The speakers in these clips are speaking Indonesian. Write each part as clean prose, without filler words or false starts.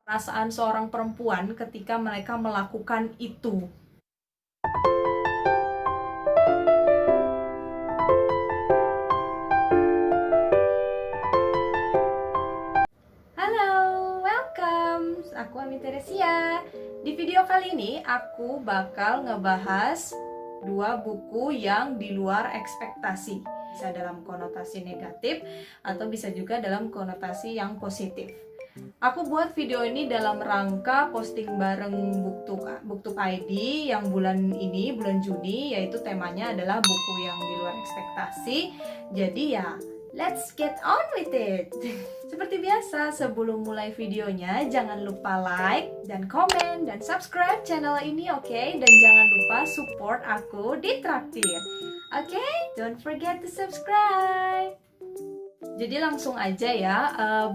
perasaan seorang perempuan ketika mereka melakukan itu. Halo, welcome. Aku Ami Teresia. Di video kali ini aku bakal ngebahas dua buku yang di luar ekspektasi. Bisa dalam konotasi negatif atau bisa juga dalam konotasi yang positif. Aku buat video ini dalam rangka posting bareng BookTube ID yang bulan ini, bulan Juni, yaitu temanya adalah buku yang di luar ekspektasi. Jadi ya, let's get on with it. Seperti biasa, sebelum mulai videonya, jangan lupa like dan komen dan subscribe channel ini, oke? Dan jangan lupa support aku di Traktir, oke? Don't forget to subscribe. Jadi langsung aja ya,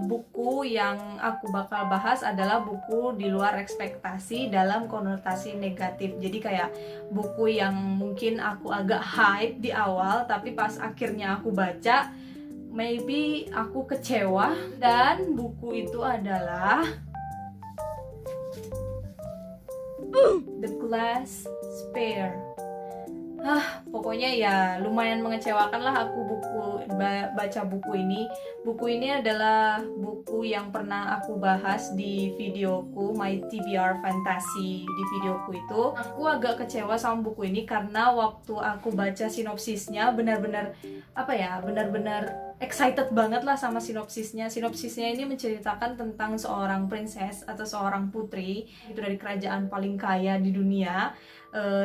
buku yang aku bakal bahas adalah buku di luar ekspektasi dalam konotasi negatif. Jadi kayak buku yang mungkin aku agak hype di awal, tapi pas akhirnya aku baca, maybe aku kecewa. Dan buku itu adalah The Glass Sphere. Pokoknya ya lumayan mengecewakan lah aku baca buku ini. Buku ini adalah buku yang pernah aku bahas di videoku My TBR Fantasy. Di videoku itu aku agak kecewa sama buku ini karena waktu aku baca sinopsisnya benar-benar excited banget lah sama sinopsisnya. Sinopsisnya ini menceritakan tentang seorang princess atau seorang putri itu dari kerajaan paling kaya di dunia,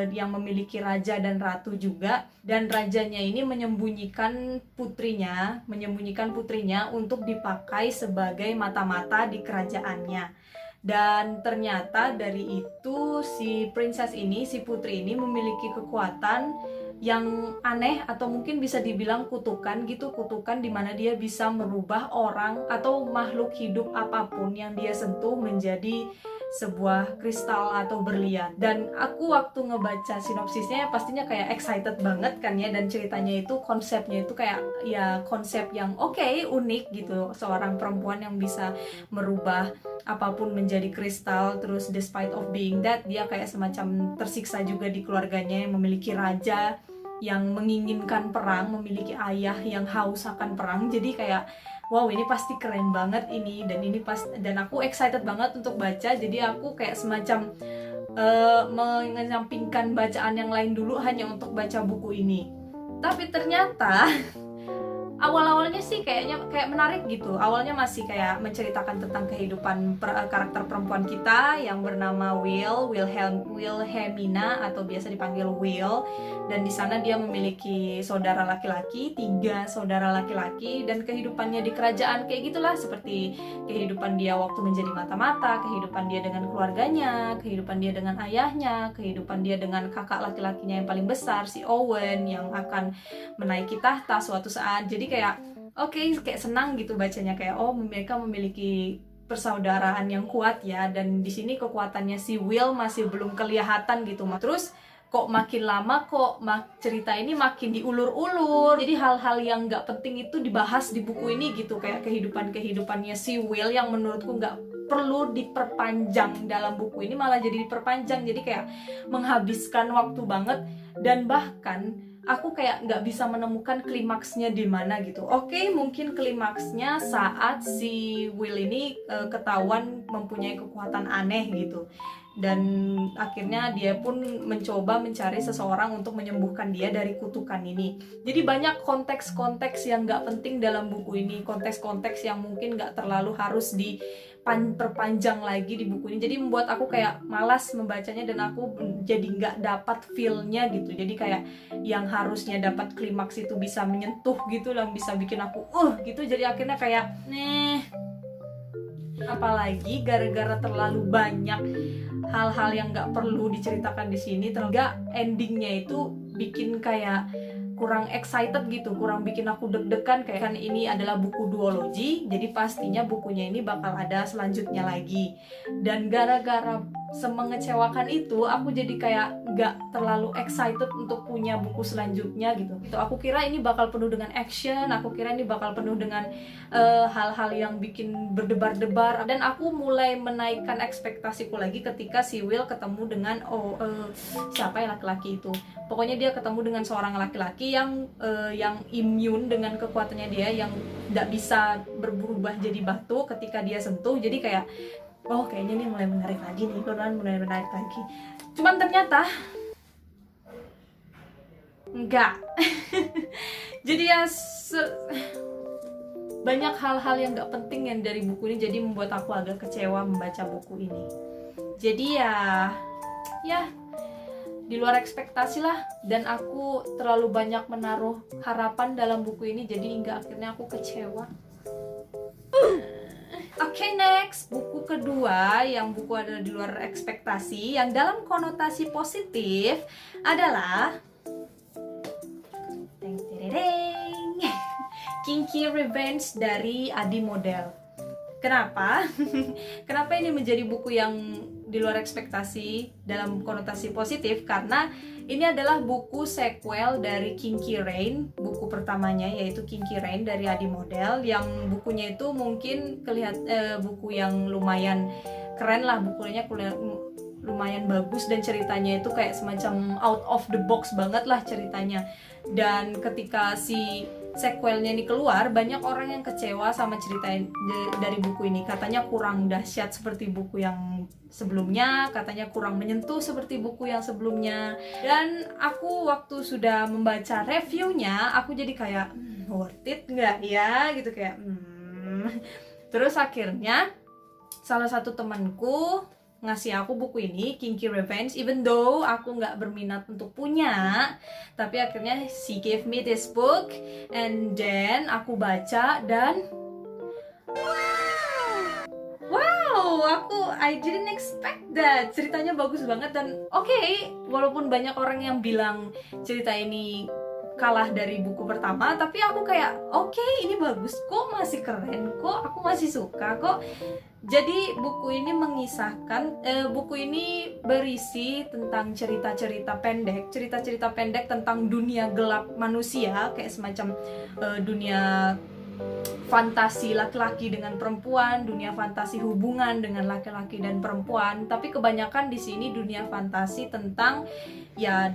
yang memiliki raja dan ratu juga, dan rajanya ini menyembunyikan putrinya untuk dipakai sebagai mata-mata di kerajaannya. Dan ternyata dari itu si princess ini, si putri ini memiliki kekuatan yang aneh atau mungkin bisa dibilang kutukan gitu, kutukan dimana dia bisa merubah orang atau makhluk hidup apapun yang dia sentuh menjadi sebuah kristal atau berlian. Dan aku waktu ngebaca sinopsisnya pastinya kayak excited banget kan ya, dan ceritanya itu konsepnya itu kayak ya konsep yang unik gitu, seorang perempuan yang bisa merubah apapun menjadi kristal. Terus despite of being that, dia kayak semacam tersiksa juga di keluarganya yang memiliki raja yang menginginkan perang, memiliki ayah yang haus akan perang. Jadi kayak wow, ini pasti keren banget ini, dan aku excited banget untuk baca. Jadi aku kayak semacam menyampingkan bacaan yang lain dulu hanya untuk baca buku ini. Tapi ternyata awal-awalnya sih kayak menarik gitu. Awalnya masih kayak menceritakan tentang kehidupan karakter perempuan kita yang bernama Wilhelmina atau biasa dipanggil Will. Dan di sana dia memiliki saudara laki-laki, 3 saudara laki-laki, dan kehidupannya di kerajaan kayak gitulah, seperti kehidupan dia waktu menjadi mata-mata, kehidupan dia dengan keluarganya, kehidupan dia dengan ayahnya, kehidupan dia dengan kakak laki-lakinya yang paling besar, si Owen, yang akan menaiki tahta suatu saat. Jadi kayak kayak senang gitu bacanya, kayak mereka memiliki persaudaraan yang kuat ya. Dan di sini kekuatannya si Will masih belum kelihatan gitu. Terus kok makin lama cerita ini makin diulur-ulur. Jadi hal-hal yang nggak penting itu dibahas di buku ini gitu, kayak kehidupannya si Will yang menurutku nggak perlu diperpanjang dalam buku ini, malah jadi diperpanjang. Jadi kayak menghabiskan waktu banget, dan bahkan aku kayak nggak bisa menemukan klimaksnya di mana gitu. Mungkin klimaksnya saat si Will ini ketahuan mempunyai kekuatan aneh gitu, dan akhirnya dia pun mencoba mencari seseorang untuk menyembuhkan dia dari kutukan ini. Jadi banyak konteks-konteks yang nggak penting dalam buku ini, konteks-konteks yang mungkin nggak terlalu harus diperpanjang lagi di buku ini. Jadi membuat aku kayak malas membacanya, dan aku jadi nggak dapat feel-nya gitu. Jadi kayak yang harusnya dapat klimaks itu bisa menyentuh gitu, yang bisa bikin aku gitu, jadi akhirnya kayak apalagi gara-gara terlalu banyak hal-hal yang nggak perlu diceritakan di sini, terus endingnya itu bikin kayak kurang excited gitu, kurang bikin aku deg-degan. Kayak kan ini adalah buku duologi, jadi pastinya bukunya ini bakal ada selanjutnya lagi. Dan gara-gara semengecewakan itu, aku jadi kayak gak terlalu excited untuk punya buku selanjutnya gitu. Aku kira ini bakal penuh dengan action, aku kira ini bakal penuh dengan hal-hal yang bikin berdebar-debar, dan aku mulai menaikkan ekspektasiku lagi ketika si Will ketemu dengan siapa ya laki-laki itu. Pokoknya dia ketemu dengan seorang laki-laki yang immune dengan kekuatannya dia, yang gak bisa berubah jadi batu ketika dia sentuh. Jadi kayak kayaknya ini mulai menarik lagi nih, mulai menarik lagi. Cuman ternyata enggak. Jadi ya banyak hal-hal yang gak penting yang dari buku ini, jadi membuat aku agak kecewa membaca buku ini. Jadi ya di luar ekspektasi lah, dan aku terlalu banyak menaruh harapan dalam buku ini, jadi hingga akhirnya aku kecewa. Oke, next, buku kedua yang buku adalah di luar ekspektasi, yang dalam konotasi positif adalah Kinky Revenge dari Adi Model. Kenapa? Kenapa ini menjadi buku yang di luar ekspektasi dalam konotasi positif? Karena ini adalah buku sequel dari Kinky Rain, buku pertamanya yaitu Kinky Rain dari Adi Model, yang bukunya itu mungkin buku yang lumayan keren lah, bukunya lumayan bagus, dan ceritanya itu kayak semacam out of the box banget lah ceritanya. Dan ketika si sequelnya ini keluar, banyak orang yang kecewa sama cerita dari buku ini. Katanya kurang dahsyat seperti buku yang sebelumnya, katanya kurang menyentuh seperti buku yang sebelumnya. Dan aku waktu sudah membaca reviewnya, aku jadi kayak worth it nggak ya gitu, kayak Terus akhirnya salah satu temanku ngasih aku buku ini, Kinky Revenge, even though aku nggak berminat untuk punya, tapi akhirnya she gave me this book, and then aku baca, dan I didn't expect that, ceritanya bagus banget. Dan walaupun banyak orang yang bilang cerita ini kalah dari buku pertama, tapi aku kayak ini bagus kok, masih keren kok, aku masih suka kok. Jadi buku ini mengisahkan, buku ini berisi tentang cerita-cerita pendek tentang dunia gelap manusia, kayak semacam dunia fantasi laki-laki dengan perempuan, dunia fantasi hubungan dengan laki-laki dan perempuan. Tapi kebanyakan di sini dunia fantasi tentang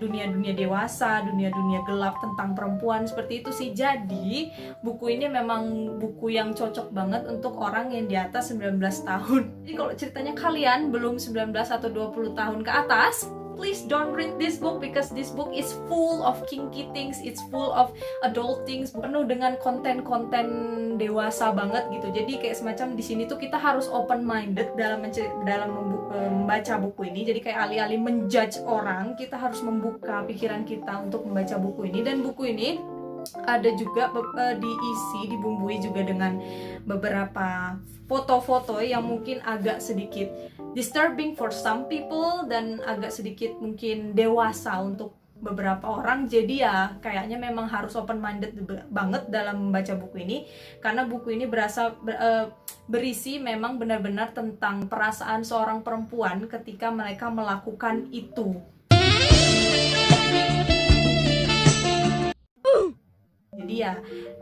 dunia-dunia dewasa, dunia-dunia gelap tentang perempuan, seperti itu sih. Jadi buku ini memang buku yang cocok banget untuk orang yang di atas 19 tahun. Jadi kalau ceritanya kalian belum 19 atau 20 tahun ke atas, please don't read this book, because this book is full of kinky things, it's full of adult things, penuh dengan konten-konten dewasa banget gitu. Jadi kayak semacam di sini tuh kita harus open minded dalam membaca buku ini. Jadi kayak alih-alih menjudge orang, kita harus membuka pikiran kita untuk membaca buku ini. Dan buku ini ada juga dibumbui juga dengan beberapa foto-foto yang mungkin agak sedikit disturbing for some people, dan agak sedikit mungkin dewasa untuk beberapa orang. Jadi kayaknya memang harus open minded banget dalam membaca buku ini, karena buku ini berisi memang benar-benar tentang perasaan seorang perempuan ketika mereka melakukan itu. Jadi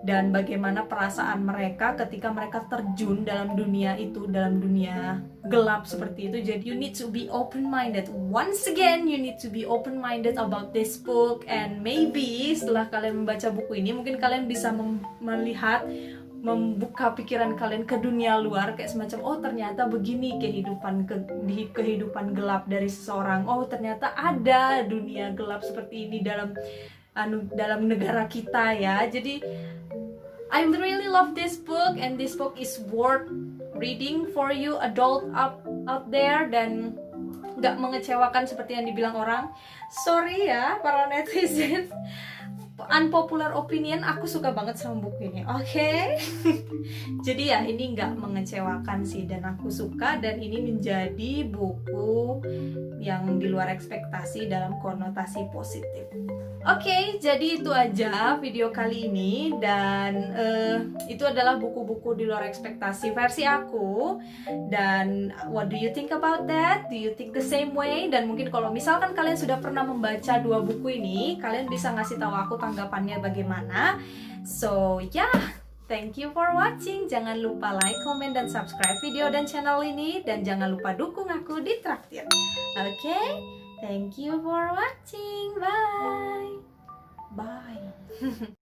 dan bagaimana perasaan mereka ketika mereka terjun dalam dunia itu, dalam dunia gelap seperti itu. Jadi you need to be open-minded. Once again, you need to be open-minded about this book. And maybe setelah kalian membaca buku ini, mungkin kalian bisa melihat, membuka pikiran kalian ke dunia luar, kayak semacam ternyata begini kehidupan gelap dari seseorang. Ternyata ada dunia gelap seperti ini dalam negara kita ya. Jadi I really love this book, and this book is worth reading for you adult out there, dan gak mengecewakan seperti yang dibilang orang. Sorry ya para netizen, unpopular opinion, aku suka banget sama buku ini. Oke. Jadi ini gak mengecewakan sih, dan aku suka, dan ini menjadi buku yang di luar ekspektasi dalam konotasi positif. Oke, jadi itu aja video kali ini. Dan itu adalah buku-buku di luar ekspektasi versi aku. Dan what do you think about that? Do you think the same way? Dan mungkin kalau misalkan kalian sudah pernah membaca 2 buku ini, kalian bisa ngasih tahu aku tanggapannya bagaimana. So yeah, thank you for watching. Jangan lupa like, comment, dan subscribe video dan channel ini. Dan jangan lupa dukung aku di Traktir. Oke? Thank you for watching. Bye. Bye.